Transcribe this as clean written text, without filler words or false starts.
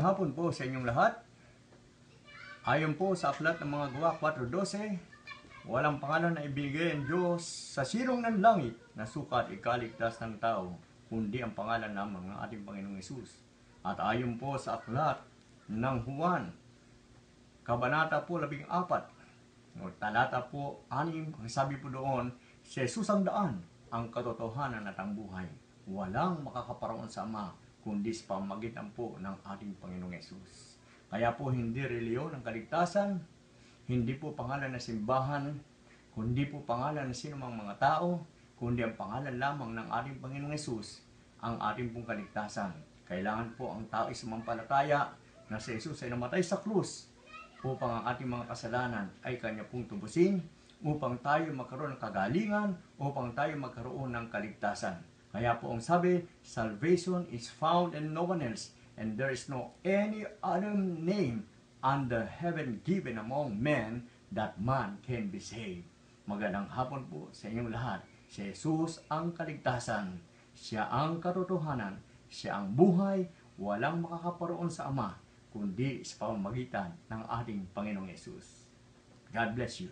hapon po sa inyong lahat. Ayon po sa aklat ng mga Gawa 4:12, walang pangalan na ibigay ang Diyos sa silong ng langit na sukat ikaligtas ng tao, kundi ang pangalan lamang ng ating Panginoong Hesus. At ayon po sa aklat ng Juan, Kabanata po 14, talata po 6, ang sabi po doon, si Jesus ang daan, ang katotohanan at ang buhay. Walang makakaparoon sa Ama, kundi sa pamamagitan po ng ating Panginoong Hesus. Kaya po hindi reliyon ang kaligtasan, hindi po pangalan ng simbahan, kundi po pangalan ng sinumang mga tao, kundi ang pangalan lamang ng ating Panginoong Hesus, ang ating pong kaligtasan. Kailangan po ang tao ay sumampalataya na si Jesus ay namatay sa krus upang ang ating mga kasalanan ay kanya pong tubusin, upang tayo magkaroon ng kagalingan, upang tayo magkaroon ng kaligtasan. Kaya po ang sabi, salvation is found in no one else, and there is no any other name under heaven given among men that man can be saved. Magandang hapon po sa inyong lahat. Si Jesus ang kaligtasan, siya ang katotohanan, siya ang buhay, walang makakaparoon sa Ama, kundi sa pamamagitan ng ating Panginoong Hesus. God bless you.